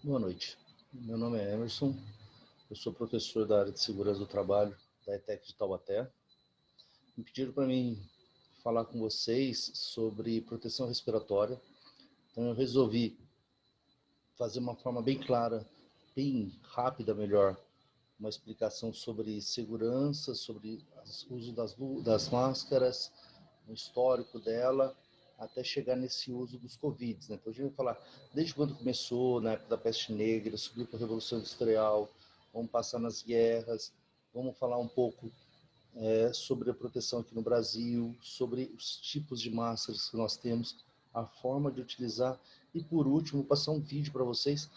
Boa noite. Meu nome é Emerson, eu sou professor da área de segurança do trabalho da ETEC de Taubaté. Me pediram para mim falar com vocês sobre proteção respiratória, então eu resolvi fazer uma forma bem clara, bem rápida, melhor, uma explicação sobre segurança, sobre o uso das máscaras, o histórico dela, até chegar nesse uso dos Covids, né? Então a gente vai falar desde quando começou, na época da peste negra, subiu para a Revolução Industrial, vamos passar nas guerras, vamos falar um pouco sobre a proteção aqui no Brasil, sobre os tipos de máscaras que nós temos, a forma de utilizar e, por último, passar um vídeo para vocês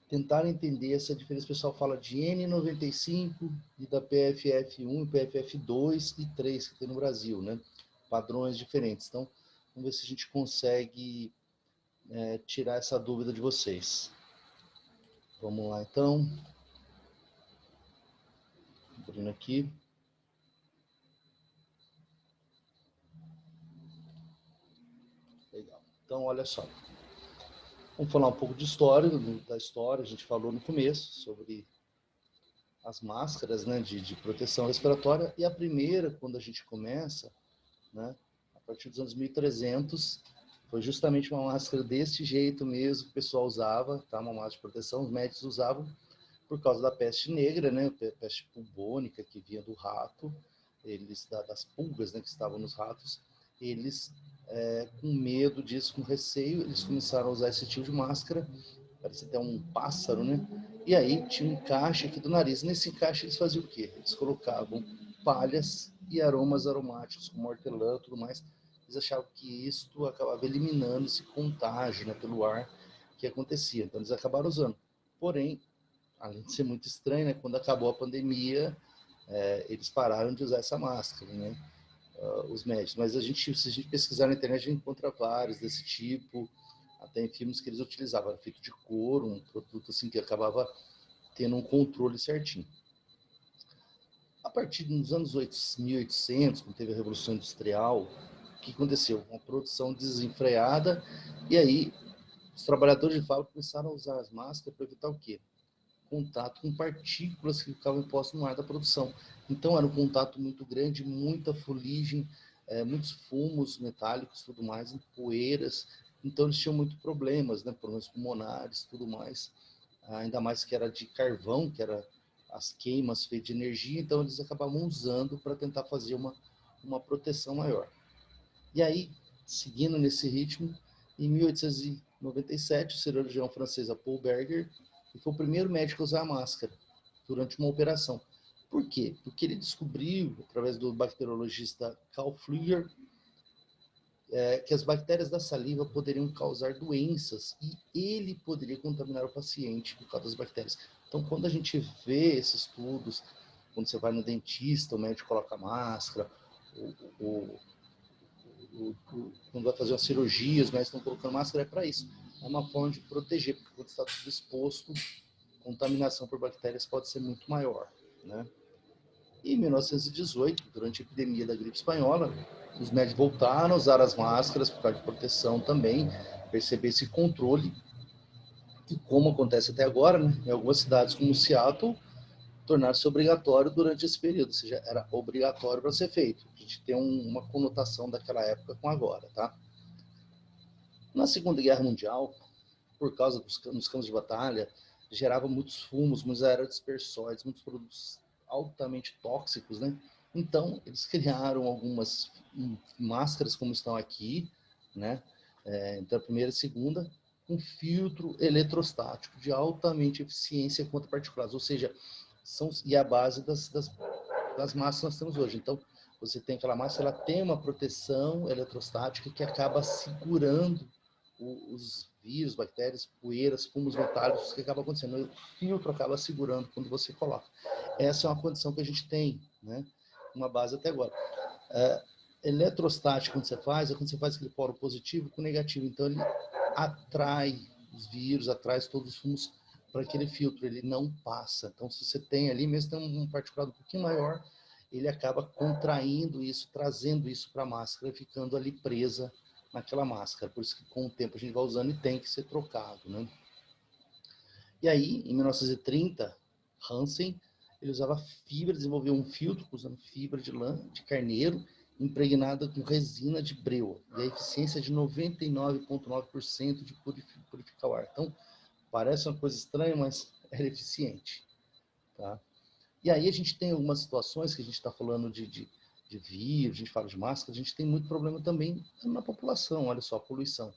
tentarem entender essa diferença. O pessoal fala de N95 e da PFF1, PFF2 e 3 que tem no Brasil, né? Padrões diferentes. Então, vamos ver se a gente consegue tirar essa dúvida de vocês. Vamos lá, então. Abrindo aqui. Legal. Então, olha só. Vamos falar um pouco de história, da história. A gente falou no começo sobre as máscaras, né, de proteção respiratória. E a primeira, quando a gente começa, né, a partir dos anos 1300, foi justamente uma máscara desse jeito mesmo que o pessoal usava, tá? Uma máscara de proteção, os médicos usavam por causa da peste negra, né? Peste bubônica que vinha do rato, eles das pulgas, né, que estavam nos ratos, eles com medo disso, com receio, eles começaram a usar esse tipo de máscara, parecia até um pássaro, né? E aí tinha um encaixe aqui do nariz. Nesse encaixe eles faziam o quê? Eles colocavam palhas e aromas aromáticos, como hortelã e tudo mais. Eles achavam que isto acabava eliminando esse contágio, né, pelo ar que acontecia. Então eles acabaram usando. Porém, além de ser muito estranho, né, quando acabou a pandemia, eles pararam de usar essa máscara, né? Os médicos. Mas se a gente pesquisar na internet, a gente encontra vários desse tipo, até em filmes que eles utilizavam, era feito de couro, um produto assim que acabava tendo um controle certinho. A partir dos anos 1800, quando teve a Revolução Industrial, o que aconteceu? Uma produção desenfreada, e aí os trabalhadores de fábrica começaram a usar as máscaras para evitar o quê? Contato com partículas que ficavam impostas no ar da produção. Então era um contato muito grande, muita fuligem, muitos fumos metálicos, tudo mais, poeiras. Então eles tinham muitos problemas, né, problemas pulmonares, tudo mais. Ainda mais que era de carvão, que era as queimas feitas de energia, então eles acabavam usando para tentar fazer uma proteção maior. E aí, seguindo nesse ritmo, em 1897, o cirurgião francês Paul Berger foi o primeiro médico a usar a máscara durante uma operação. Por quê? Porque ele descobriu, através do bacteriologista Carl Flüger, que as bactérias da saliva poderiam causar doenças e ele poderia contaminar o paciente por causa das bactérias. Então, quando a gente vê esses estudos, quando você vai no dentista, o médico coloca máscara, o, quando vai fazer uma cirurgia, os médicos estão colocando máscara, é para isso. É uma forma de proteger, porque quando está tudo exposto, a contaminação por bactérias pode ser muito maior, né? E em 1918, durante a epidemia da gripe espanhola, os médicos voltaram a usar as máscaras por causa de proteção também, perceber esse controle, e como acontece até agora, né, em algumas cidades como Seattle, tornar-se obrigatório durante esse período, ou seja, era obrigatório para ser feito. A gente tem uma conotação daquela época com agora, tá? Na Segunda Guerra Mundial, por causa dos campos de batalha, gerava muitos fumos, muitos aerodispersóides, muitos produtos altamente tóxicos, né? Então, eles criaram algumas máscaras como estão aqui, né? Então, a primeira e a segunda, um filtro eletrostático de altamente eficiência contra particulares, ou seja, e a base das máscaras que nós temos hoje. Então, você tem aquela máscara, ela tem uma proteção eletrostática que acaba segurando os vírus, bactérias, poeiras, fumos metálicos que acaba acontecendo. O filtro acaba segurando quando você coloca. Essa é uma condição que a gente tem, né? Uma base até agora. Eletrostático, quando você faz, é quando você faz aquele polo positivo com negativo. Então, ele atrai os vírus, atrai todos os fumos para aquele filtro, ele não passa. Então, se você tem ali, mesmo tem um particulado um pouquinho maior, ele acaba contraindo isso, trazendo isso para a máscara, ficando ali presa naquela máscara. Por isso que com o tempo a gente vai usando e tem que ser trocado, né? E aí, em 1930, Hansen, ele usava fibra, desenvolveu um filtro usando fibra de lã de carneiro impregnada com resina de breu. E a eficiência é de 99,9% de purificar o ar. Então, parece uma coisa estranha, mas era eficiente. Tá? E aí a gente tem algumas situações que a gente está falando de vírus, a gente fala de máscara, a gente tem muito problema também na população. Olha só, a poluição.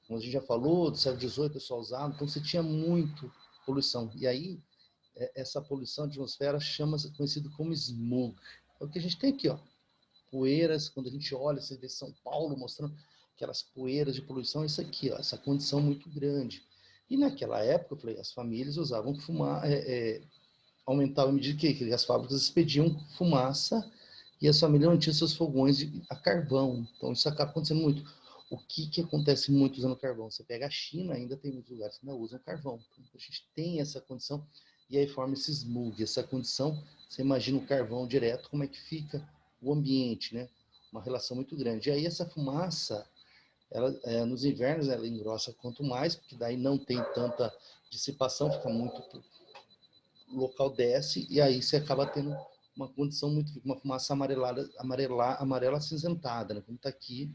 Como a gente já falou, do século XVIII, o pessoal usava, então você tinha muito poluição. E aí, essa poluição de atmosfera chama-se conhecido como smog. É o que a gente tem aqui, ó. Poeiras, quando a gente olha, você vê São Paulo mostrando aquelas poeiras de poluição, isso aqui, ó, essa condição muito grande. E naquela época, eu falei, as famílias usavam fumar, aumentava à medida que as fábricas expediam fumaça e as famílias mantinham seus fogões a carvão. Então isso acaba acontecendo muito. O que acontece muito usando carvão? Você pega a China, ainda tem muitos lugares que ainda usam carvão. Então, a gente tem essa condição e aí forma esse smog, essa condição. Você imagina o carvão direto, como é que fica o ambiente, né? Uma relação muito grande. E aí essa fumaça, ela, nos invernos ela engrossa quanto mais, porque daí não tem tanta dissipação, fica muito, o local desce e aí você acaba tendo uma condição muito, uma fumaça amarela acinzentada, né? Como está aqui,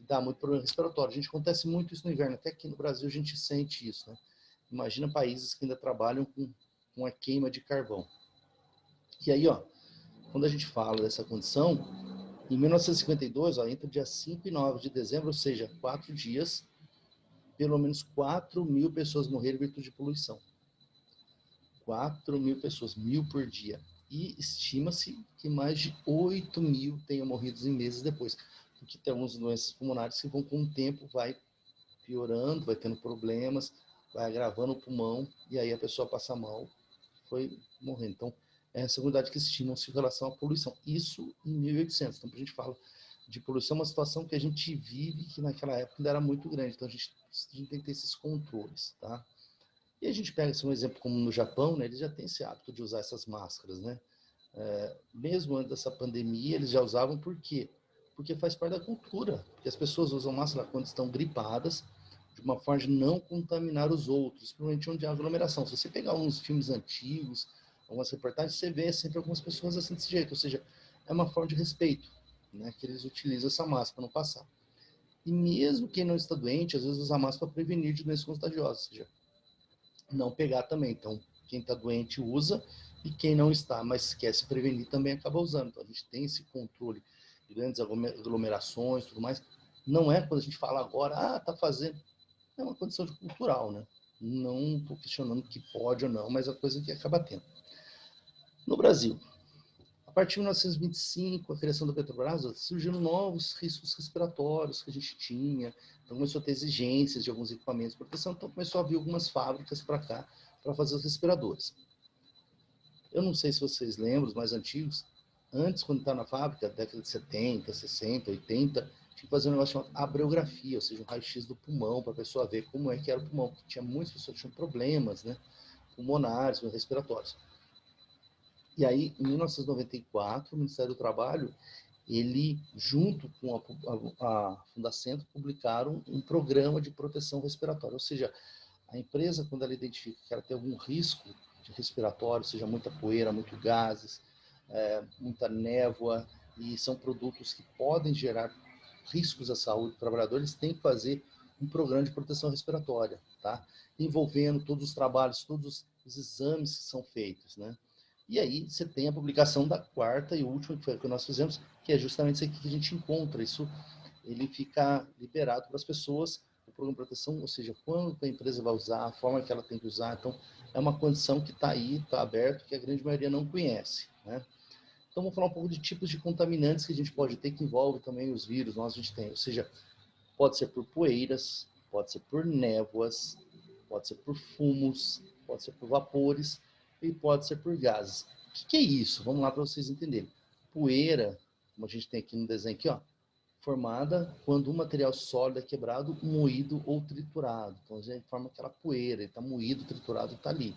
dá muito problema respiratório. A gente acontece muito isso no inverno, até aqui no Brasil a gente sente isso, né? Imagina países que ainda trabalham com a queima de carvão. E aí, ó, quando a gente fala dessa condição, em 1952, ó, entre o dia 5 e 9 de dezembro, ou seja, 4 dias, pelo menos 4.000 pessoas morreram em virtude de poluição. 4.000 pessoas, 1.000 por dia. E estima-se que mais de 8.000 tenham morrido em meses depois. Porque tem algumas doenças pulmonares que vão com o tempo, vai piorando, vai tendo problemas, vai agravando o pulmão, e aí a pessoa passa mal, foi morrendo. Então, é essa unidade que estimam-se em relação à poluição. Isso em 1800. Então, a gente fala de poluição, uma situação que a gente vive, que naquela época ainda era muito grande. Então, a gente tem que ter esses controles, tá? E a gente pega assim, um exemplo como no Japão, né, eles já têm esse hábito de usar essas máscaras, né? Mesmo antes dessa pandemia, eles já usavam por quê? Porque faz parte da cultura. Porque as pessoas usam máscara quando estão gripadas, de uma forma de não contaminar os outros, principalmente onde há aglomeração. Se você pegar uns filmes antigos, algumas reportagens, você vê sempre algumas pessoas assim desse jeito. Ou seja, é uma forma de respeito, né, que eles utilizam essa máscara para não passar. E mesmo quem não está doente, às vezes usa a máscara para prevenir de doenças contagiosas. Ou seja, não pegar também. Então, quem está doente usa e quem não está, mas quer se prevenir também acaba usando. Então, a gente tem esse controle de grandes aglomerações e tudo mais. Não é quando a gente fala agora, tá fazendo. É uma condição cultural, né? Não estou questionando que pode ou não, mas é a coisa que acaba tendo. No Brasil, a partir de 1925, a criação da Petrobras, surgiram novos riscos respiratórios que a gente tinha, então começou a ter exigências de alguns equipamentos de proteção, então começou a vir algumas fábricas para cá para fazer os respiradores. Eu não sei se vocês lembram, os mais antigos, antes, quando estava na fábrica, década de 70, 60, 80, tinha que fazer um negócio chamado abreografia, ou seja, um raio-x do pulmão, para a pessoa ver como é que era o pulmão, porque tinha muitas pessoas que tinham problemas, né, pulmonares, respiratórios. E aí, em 1994, o Ministério do Trabalho, ele, junto com a Fundacentro, publicaram um programa de proteção respiratória. Ou seja, a empresa, quando ela identifica que ela tem algum risco de respiratório, seja muita poeira, muito gases, muita névoa, e são produtos que podem gerar riscos à saúde do trabalhador, eles têm que fazer um programa de proteção respiratória, tá? Envolvendo todos os trabalhos, todos os exames que são feitos, né? E aí você tem a publicação da quarta e última, que foi a que nós fizemos, que é justamente isso aqui que a gente encontra. Isso, ele fica liberado para as pessoas, o programa de proteção, ou seja, quando a empresa vai usar, a forma que ela tem que usar. Então, é uma condição que está aí, está aberto, que a grande maioria não conhece, né? Então, vamos falar um pouco de tipos de contaminantes que a gente pode ter, que envolve também os vírus, nós a gente tem. Ou seja, pode ser por poeiras, pode ser por névoas, pode ser por fumos, pode ser por vapores e pode ser por gases. O que é isso? Vamos lá para vocês entenderem. Poeira, como a gente tem aqui no desenho aqui, ó, formada quando um material sólido é quebrado, moído ou triturado. Então, a gente forma aquela poeira, ele está moído, triturado, está ali.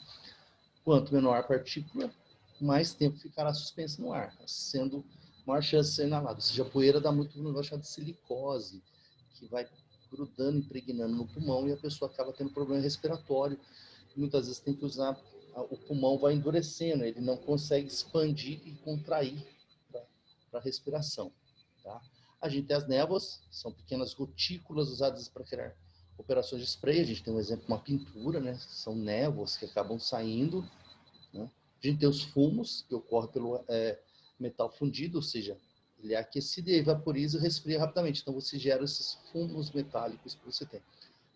Quanto menor a partícula, mais tempo ficará suspensa no ar, sendo maior chance de ser inalado. Ou seja, a poeira dá muito um negócio chamado silicose, que vai grudando, impregnando no pulmão e a pessoa acaba tendo problema respiratório. muitas vezes tem que usar, o pulmão vai endurecendo, ele não consegue expandir e contrair para a respiração. Tá? A gente tem as névoas, são pequenas gotículas usadas para criar operações de spray. A gente tem um exemplo, uma pintura, né? São névoas que acabam saindo. Né? A gente tem os fumos, que ocorrem pelo metal fundido, ou seja, ele é aquecido e vaporiza e respira rapidamente. Então, você gera esses fumos metálicos que você tem.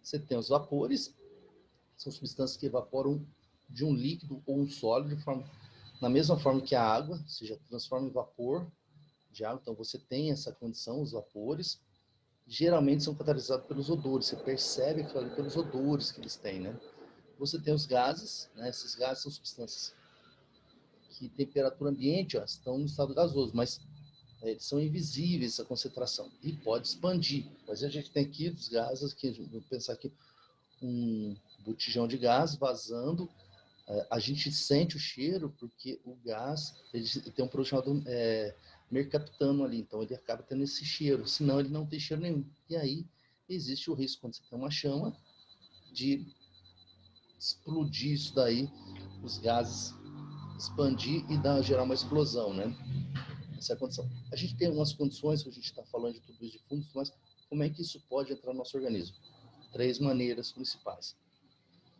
Você tem os vapores, são substâncias que evaporam de um líquido ou um sólido na mesma forma que a água, ou seja, transforma em vapor de água. Então, você tem essa condição, os vapores. Geralmente são catalisados pelos odores, você percebe aquilo ali pelos odores que eles têm, né? Você tem os gases, né? Esses gases são substâncias que temperatura ambiente, ó, estão no estado gasoso, mas eles são invisíveis, essa concentração, e pode expandir. Mas a gente tem aqui os gases, que vou pensar aqui, um botijão de gás vazando, a gente sente o cheiro porque o gás ele tem um produto chamado mercaptano ali, então ele acaba tendo esse cheiro, senão ele não tem cheiro nenhum. E aí existe o risco, quando você tem uma chama, de explodir isso daí, os gases expandir e gerar uma explosão, né? Essa é a condição. A gente tem umas condições, a gente está falando de tudo isso de fundo, mas como é que isso pode entrar no nosso organismo? 3 maneiras principais.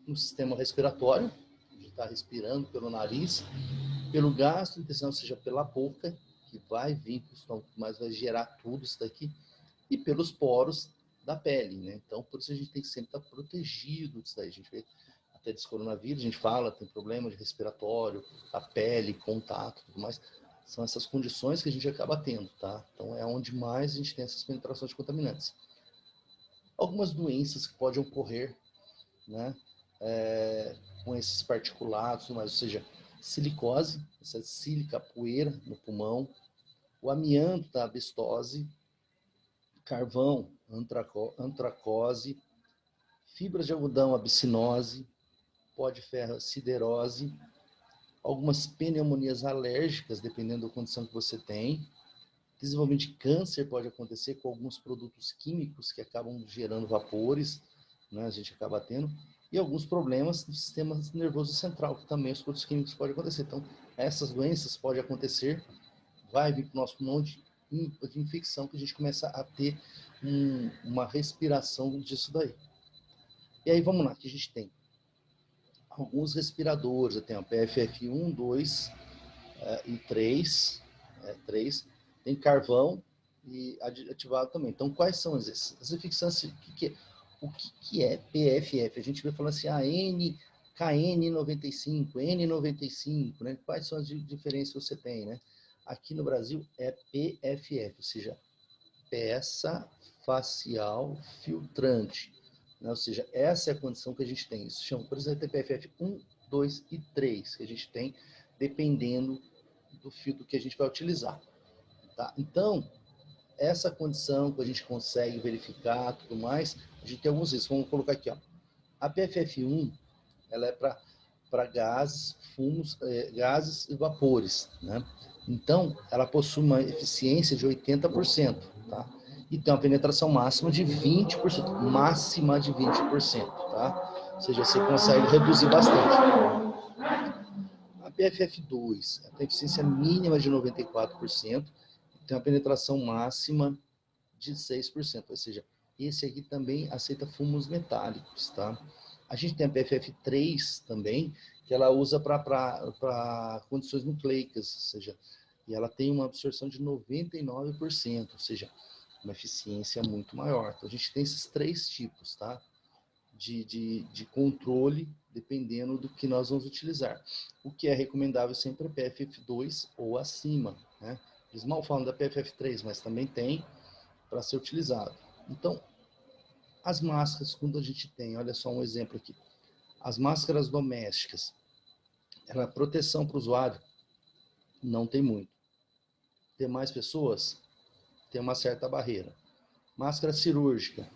No sistema respiratório, a gente está respirando pelo nariz, pelo gastrointestinal, ou seja, pela boca, que vai vir para o estômago, mas vai gerar tudo isso daqui, e pelos poros da pele, né? Então, por isso a gente tem que sempre estar protegido disso daí. A gente vê até desse coronavírus, a gente fala, tem problema de respiratório, a pele, contato, tudo mais. São essas condições que a gente acaba tendo, tá? Então, é onde mais a gente tem essas penetrações de contaminantes. Algumas doenças que podem ocorrer, né? Com esses particulados, mas, ou seja, silicose, essa sílica, poeira no pulmão, o amianto da asbestose, carvão, antracose, fibras de algodão, abicinose, pó de ferro, siderose, algumas pneumonias alérgicas, dependendo da condição que você tem. Desenvolvimento de câncer pode acontecer com alguns produtos químicos que acabam gerando vapores, né, a gente acaba tendo, e alguns problemas no sistema nervoso central, que também os produtos químicos podem acontecer. Então, essas doenças podem acontecer, vai vir para o nosso pulmão de infecção, que a gente começa a ter uma respiração disso daí. E aí, vamos lá, que a gente tem alguns respiradores, eu tenho a PFF1, 2 e 3, 3, tem carvão e ativado também. Então, quais são as infecções? O que é PFF? A gente vai falando assim, KN95, N95, né? Quais são as diferenças que você tem, né? Aqui no Brasil é PFF, ou seja, peça facial filtrante. Né? Ou seja, essa é a condição que a gente tem. Isso chama, por exemplo, PFF 1, 2 e 3, que a gente tem, dependendo do filtro que a gente vai utilizar. Tá? Então, essa condição que a gente consegue verificar, tudo mais, a gente tem alguns riscos. Vamos colocar aqui, ó. A PFF1, ela é para gases, fumos, gases e vapores, né? Então, ela possui uma eficiência de 80%, tá? E tem uma penetração máxima de 20%, máxima de 20%, tá? Ou seja, você consegue reduzir bastante. A PFF2, ela tem eficiência mínima de 94%, tem uma penetração máxima de 6%, ou seja, esse aqui também aceita fumos metálicos, tá? A gente tem a PFF3 também, que ela usa para condições nucleicas, ou seja, e ela tem uma absorção de 99%, ou seja, uma eficiência muito maior. Então, a gente tem esses 3 tipos, tá? De controle, dependendo do que nós vamos utilizar. O que é recomendável sempre é PFF2 ou acima, né? Eles mal falam da PFF3, mas também tem para ser utilizado. Então, as máscaras, quando a gente tem, olha só um exemplo aqui, as máscaras domésticas, ela é proteção para o usuário? Não tem muito. Tem mais pessoas? Tem uma certa barreira. Máscara cirúrgica,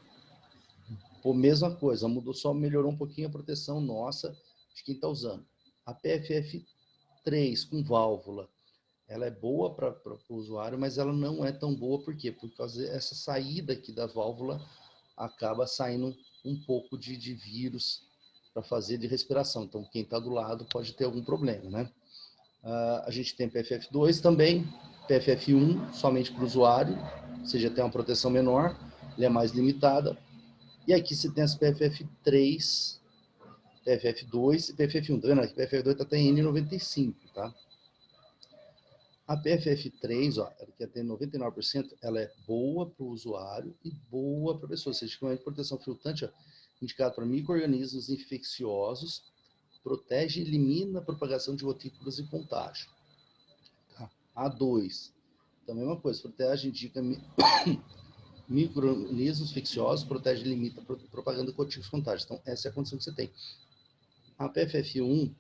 pô, mesma coisa, mudou, só melhorou um pouquinho a proteção nossa de quem está usando. A PFF3 com válvula, ela é boa para o usuário, mas ela não é tão boa, por quê? Por causa dessa saída aqui da válvula, acaba saindo um pouco de vírus para fazer de respiração. Então, quem está do lado pode ter algum problema, né? A gente tem PFF2 também, PFF1 somente para o usuário, ou seja, tem uma proteção menor, ele é mais limitada. E aqui você tem as PFF3, PFF2 e PFF1. Tá vendo? Aqui PFF2 está até N95, tá? A PFF3, ó, ela quer ter 99%, ela é boa para o usuário e boa para a pessoa. Ou seja, é uma proteção filtrante, ó, indicada para micro-organismos infecciosos, protege e elimina a propagação de gotículas e contágio. Tá? A2, também uma coisa, protege, indica micro-organismos infecciosos, protege e limita a propaganda de gotículas e contágio. Então, essa é a condição que você tem. A PFF1,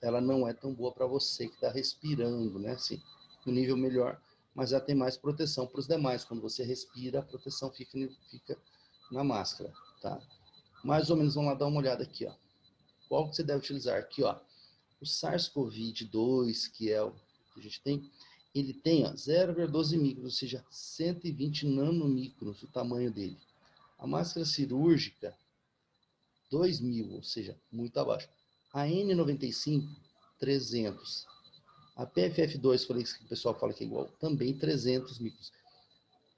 ela não é tão boa para você que está respirando, né? Assim, no nível melhor, mas ela tem mais proteção para os demais. Quando você respira, a proteção fica na máscara, tá? Mais ou menos, vamos lá dar uma olhada aqui, ó. Qual que você deve utilizar? Aqui, ó. O SARS-CoV-2, que é o que a gente tem, ele tem 0,12 micros, ou seja, 120 nanomicros o tamanho dele. A máscara cirúrgica, 2.000, ou seja, muito abaixo. A N95, 300. A PFF2, falei que o pessoal fala que é igual, também 300 micros.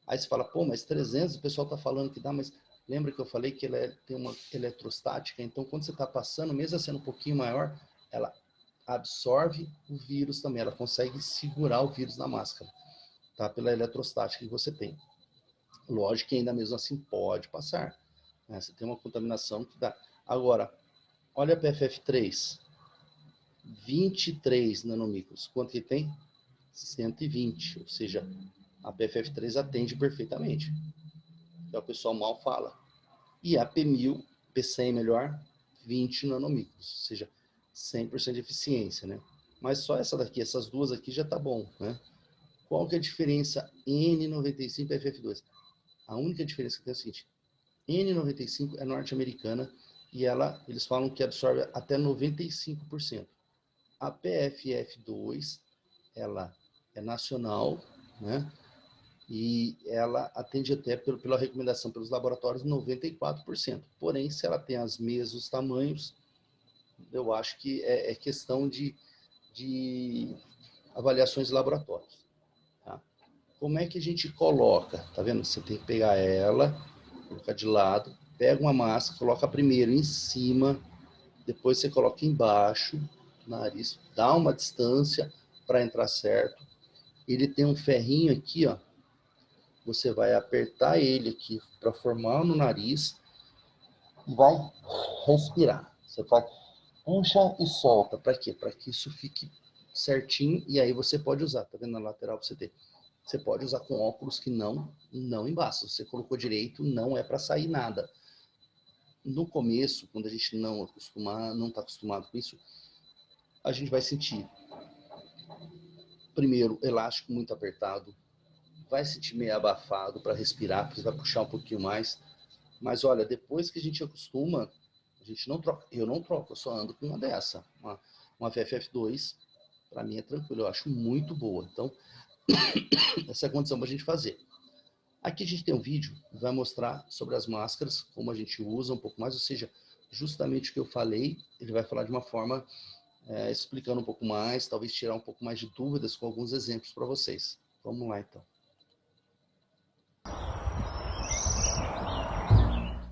Aí você fala, pô, mas 300, o pessoal está falando que dá, mas lembra que eu falei que ela tem uma eletrostática? Então, quando você está passando, mesmo sendo um pouquinho maior, ela absorve o vírus também, ela consegue segurar o vírus na máscara, tá? Pela eletrostática que você tem. Lógico que ainda mesmo assim pode passar, né? Você tem uma contaminação que dá. Agora, olha a PFF3, 23 nanomicros. Quanto que tem? 120, ou seja, a PFF3 atende perfeitamente. É o pessoal mal fala. E a P1000, P100 melhor, 20 nanomicros, ou seja, 100% de eficiência, né? Mas só essa daqui, essas duas aqui já tá bom, né? Qual que é a diferença N95 e PFF2? A única diferença que tem é a seguinte, N95 é norte-americana e eles falam que absorve até 95%. A PFF2, ela é nacional, né? E ela atende até, pela recomendação pelos laboratórios, 94%. Porém, se ela tem os mesmos tamanhos, eu acho que é questão de avaliações de laboratórios. Tá? Como é que a gente coloca? Tá vendo? Você tem que pegar ela, colocar de lado, pega uma máscara, coloca primeiro em cima, depois você coloca embaixo, nariz, dá uma distância para entrar certo. Ele tem um ferrinho aqui, ó. Você vai apertar ele aqui para formar no nariz e vai respirar. Você faz, puxa e solta. Para quê? Para que isso fique certinho e aí você pode usar. Tá vendo na lateral você tem? Você pode usar com óculos que não embaça. Você colocou direito, não é para sair nada. No começo, quando a gente não está acostumado com isso, a gente vai sentir, primeiro, elástico muito apertado, vai sentir meio abafado para respirar, porque você vai puxar um pouquinho mais. Mas olha, depois que a gente acostuma, a gente não troca. Eu não troco, eu só ando com uma dessa. Uma PFF2, para mim é tranquilo, eu acho muito boa. Então, essa é a condição para a gente fazer. Aqui a gente tem um vídeo que vai mostrar sobre as máscaras, como a gente usa um pouco mais, ou seja, justamente o que eu falei, ele vai falar de uma forma explicando um pouco mais, talvez tirar um pouco mais de dúvidas com alguns exemplos para vocês. Vamos lá, então.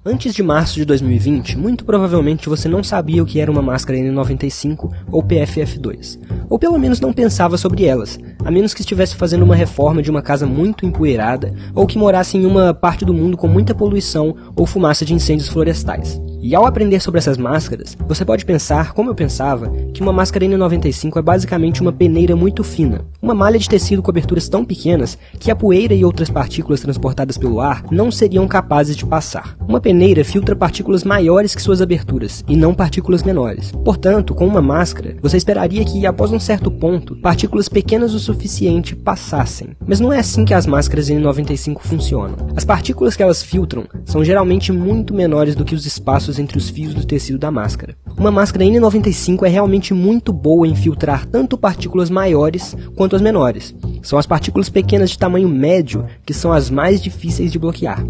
Antes de março de 2020, muito provavelmente você não sabia o que era uma máscara N95 ou PFF2, ou pelo menos não pensava sobre elas, a menos que estivesse fazendo uma reforma de uma casa muito empoeirada ou que morasse em uma parte do mundo com muita poluição ou fumaça de incêndios florestais. E ao aprender sobre essas máscaras, você pode pensar, como eu pensava, que uma máscara N95 é basicamente uma peneira muito fina, uma malha de tecido com aberturas tão pequenas que a poeira e outras partículas transportadas pelo ar não seriam capazes de passar. Uma peneira filtra partículas maiores que suas aberturas, e não partículas menores. Portanto, com uma máscara, você esperaria que, após um certo ponto, partículas pequenas o suficiente passassem. Mas não é assim que as máscaras N95 funcionam. As partículas que elas filtram são geralmente muito menores do que os espaços entre os fios do tecido da máscara. Uma máscara N95 é realmente muito boa em filtrar tanto partículas maiores quanto as menores. São as partículas pequenas de tamanho médio que são as mais difíceis de bloquear.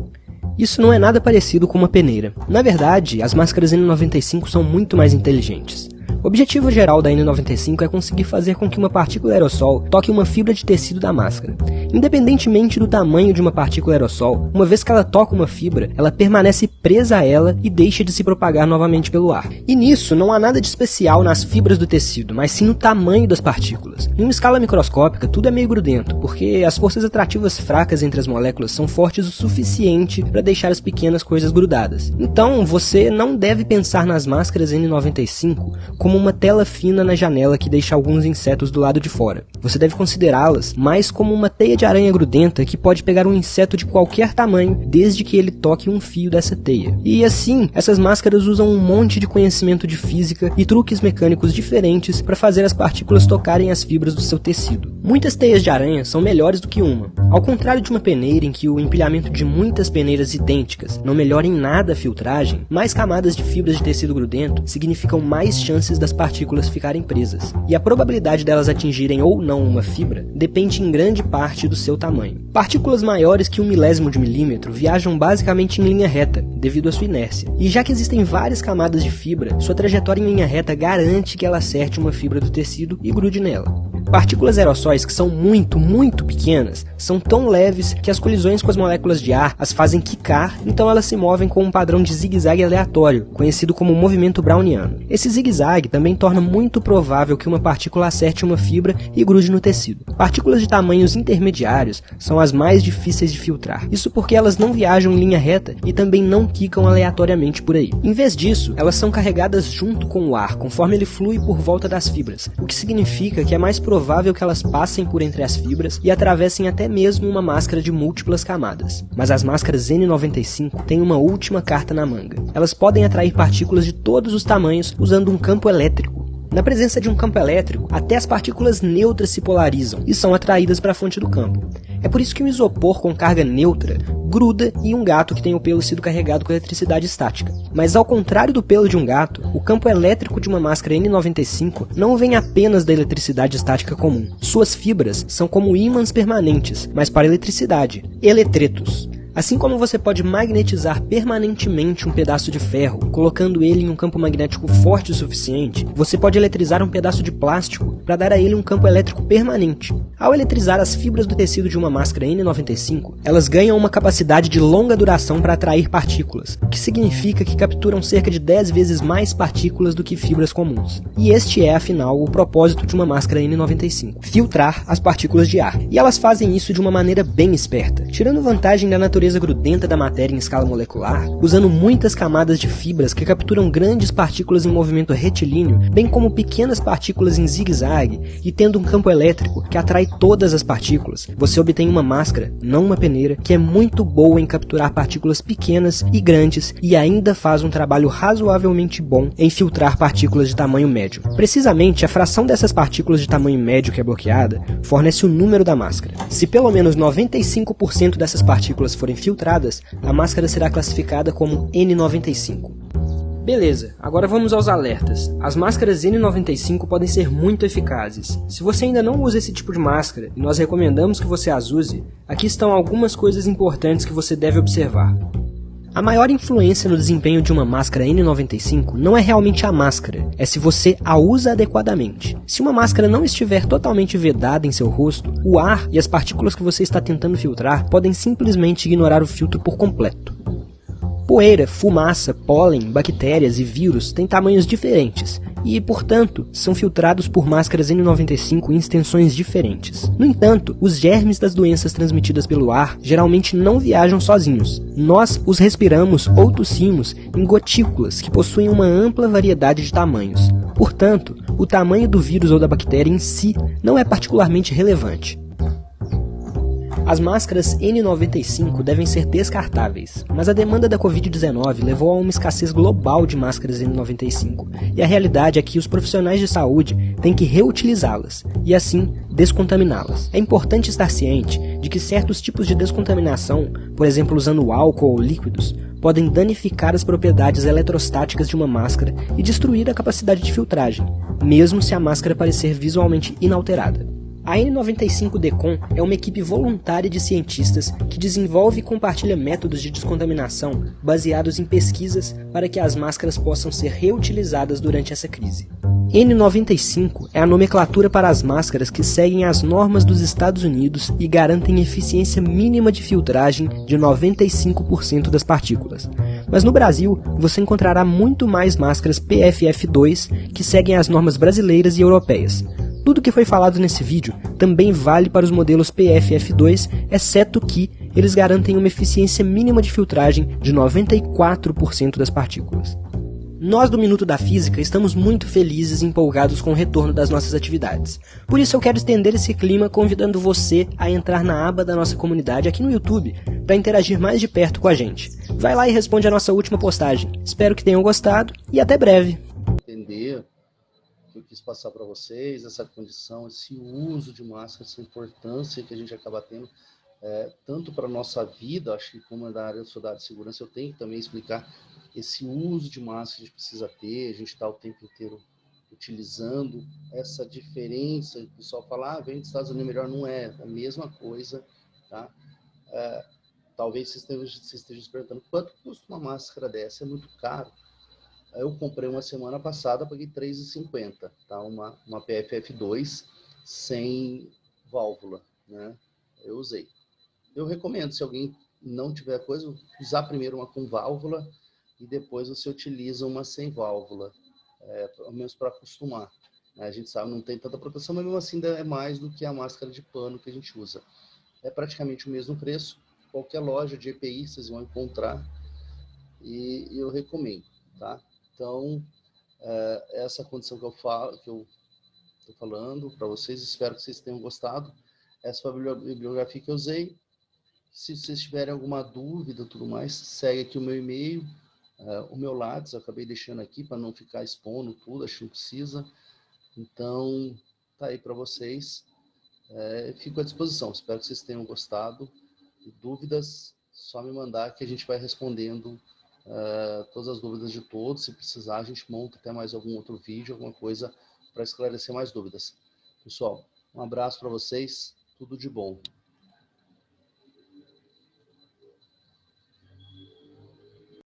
Isso não é nada parecido com uma peneira. Na verdade, as máscaras N95 são muito mais inteligentes. O objetivo geral da N95 é conseguir fazer com que uma partícula aerossol toque uma fibra de tecido da máscara. Independentemente do tamanho de uma partícula aerossol, uma vez que ela toca uma fibra, ela permanece presa a ela e deixa de se propagar novamente pelo ar. E nisso não há nada de especial nas fibras do tecido, mas sim no tamanho das partículas. Em uma escala microscópica, tudo é meio grudento, porque as forças atrativas fracas entre as moléculas são fortes o suficiente para deixar as pequenas coisas grudadas. Então, você não deve pensar nas máscaras N95 como uma tela fina na janela que deixa alguns insetos do lado de fora. Você deve considerá-las mais como uma teia de aranha grudenta que pode pegar um inseto de qualquer tamanho, desde que ele toque um fio dessa teia. E assim, essas máscaras usam um monte de conhecimento de física e truques mecânicos diferentes para fazer as partículas tocarem as fibras do seu tecido. Muitas teias de aranha são melhores do que uma. Ao contrário de uma peneira em que o empilhamento de muitas peneiras idênticas não melhora em nada a filtragem, mais camadas de fibras de tecido grudento significam mais chances das partículas ficarem presas. E a probabilidade delas atingirem ou não uma fibra depende em grande parte do seu tamanho. Partículas maiores que 1/1000 de milímetro viajam basicamente em linha reta, devido à sua inércia. E já que existem várias camadas de fibra, sua trajetória em linha reta garante que ela acerte uma fibra do tecido e grude nela. Partículas aerossóis que são muito, muito pequenas são tão leves que as colisões com as moléculas de ar as fazem quicar, então elas se movem com um padrão de zigue-zague aleatório, conhecido como movimento browniano. Esse zigue-zague também torna muito provável que uma partícula acerte uma fibra e grude no tecido. Partículas de tamanhos intermediários são as mais difíceis de filtrar, isso porque elas não viajam em linha reta e também não quicam aleatoriamente por aí. Em vez disso, elas são carregadas junto com o ar, conforme ele flui por volta das fibras, o que significa que é mais provável que elas passem por entre as fibras e atravessem até mesmo uma máscara de múltiplas camadas. Mas as máscaras N95 têm uma última carta na manga. Elas podem atrair partículas de todos os tamanhos usando um campo elétrico. Na presença de um campo elétrico, até as partículas neutras se polarizam e são atraídas para a fonte do campo. É por isso que um isopor com carga neutra gruda em um gato que tem o pelo sido carregado com eletricidade estática. Mas ao contrário do pelo de um gato, o campo elétrico de uma máscara N95 não vem apenas da eletricidade estática comum. Suas fibras são como ímãs permanentes, mas para eletricidade, eletretos. Assim como você pode magnetizar permanentemente um pedaço de ferro, colocando ele em um campo magnético forte o suficiente, você pode eletrizar um pedaço de plástico para dar a ele um campo elétrico permanente. Ao eletrizar as fibras do tecido de uma máscara N95, elas ganham uma capacidade de longa duração para atrair partículas, o que significa que capturam cerca de 10 vezes mais partículas do que fibras comuns. E este é, afinal, o propósito de uma máscara N95, filtrar as partículas de ar. E elas fazem isso de uma maneira bem esperta, tirando vantagem da natureza grudenta da matéria em escala molecular, usando muitas camadas de fibras que capturam grandes partículas em movimento retilíneo, bem como pequenas partículas em zigue-zague, e tendo um campo elétrico que atrai todas as partículas, você obtém uma máscara, não uma peneira, que é muito boa em capturar partículas pequenas e grandes e ainda faz um trabalho razoavelmente bom em filtrar partículas de tamanho médio. Precisamente, a fração dessas partículas de tamanho médio que é bloqueada fornece o número da máscara. Se pelo menos 95% dessas partículas forem filtradas, a máscara será classificada como N95. Beleza, agora vamos aos alertas. As máscaras N95 podem ser muito eficazes. Se você ainda não usa esse tipo de máscara, e nós recomendamos que você as use, aqui estão algumas coisas importantes que você deve observar. A maior influência no desempenho de uma máscara N95 não é realmente a máscara, é se você a usa adequadamente. Se uma máscara não estiver totalmente vedada em seu rosto, o ar e as partículas que você está tentando filtrar podem simplesmente ignorar o filtro por completo. Poeira, fumaça, pólen, bactérias e vírus têm tamanhos diferentes e, portanto, são filtrados por máscaras N95 em extensões diferentes. No entanto, os germes das doenças transmitidas pelo ar geralmente não viajam sozinhos. Nós os respiramos ou tossimos em gotículas que possuem uma ampla variedade de tamanhos. Portanto, o tamanho do vírus ou da bactéria em si não é particularmente relevante. As máscaras N95 devem ser descartáveis, mas a demanda da Covid-19 levou a uma escassez global de máscaras N95, e a realidade é que os profissionais de saúde têm que reutilizá-las, e assim descontaminá-las. É importante estar ciente de que certos tipos de descontaminação, por exemplo usando álcool ou líquidos, podem danificar as propriedades eletrostáticas de uma máscara e destruir a capacidade de filtragem, mesmo se a máscara parecer visualmente inalterada. A N95 Decon é uma equipe voluntária de cientistas que desenvolve e compartilha métodos de descontaminação baseados em pesquisas para que as máscaras possam ser reutilizadas durante essa crise. N95 é a nomenclatura para as máscaras que seguem as normas dos Estados Unidos e garantem eficiência mínima de filtragem de 95% das partículas. Mas no Brasil, você encontrará muito mais máscaras PFF2 que seguem as normas brasileiras e europeias. Tudo que foi falado nesse vídeo também vale para os modelos PFF2, exceto que eles garantem uma eficiência mínima de filtragem de 94% das partículas. Nós do Minuto da Física estamos muito felizes e empolgados com o retorno das nossas atividades. Por isso eu quero estender esse clima convidando você a entrar na aba da nossa comunidade aqui no YouTube para interagir mais de perto com a gente. Vai lá e responde a nossa última postagem. Espero que tenham gostado e até breve. Entender que eu quis passar para vocês, essa condição, esse uso de máscara, essa importância que a gente acaba tendo, tanto para a nossa vida, acho que como da área da segurança, eu tenho que também explicar esse uso de máscara que a gente precisa ter, a gente está o tempo inteiro utilizando, essa diferença, o pessoal fala, vem dos Estados Unidos melhor, não é a mesma coisa, tá? Talvez você esteja se perguntando, quanto custa uma máscara dessa? É muito caro. Eu comprei uma semana passada, paguei R$3,50, tá? Uma PFF2 sem válvula, né? Eu usei. Eu recomendo, se alguém não tiver coisa, usar primeiro uma com válvula e depois você utiliza uma sem válvula, pelo menos para acostumar. A gente sabe, não tem tanta proteção, mas mesmo assim ainda é mais do que a máscara de pano que a gente usa. É praticamente o mesmo preço, qualquer loja de EPI vocês vão encontrar e eu recomendo, tá? Então, essa condição que eu estou falando para vocês, espero que vocês tenham gostado. Essa foi a bibliografia que eu usei. Se vocês tiverem alguma dúvida e tudo mais, segue aqui o meu e-mail, o meu Lattes, eu acabei deixando aqui para não ficar expondo tudo, acho que não precisa. Então, tá aí para vocês. Fico à disposição, espero que vocês tenham gostado. E dúvidas, só me mandar que a gente vai respondendo todas as dúvidas de todos. Se precisar, a gente monta até mais algum outro vídeo, alguma coisa para esclarecer mais dúvidas. Pessoal, um abraço para vocês, tudo de bom.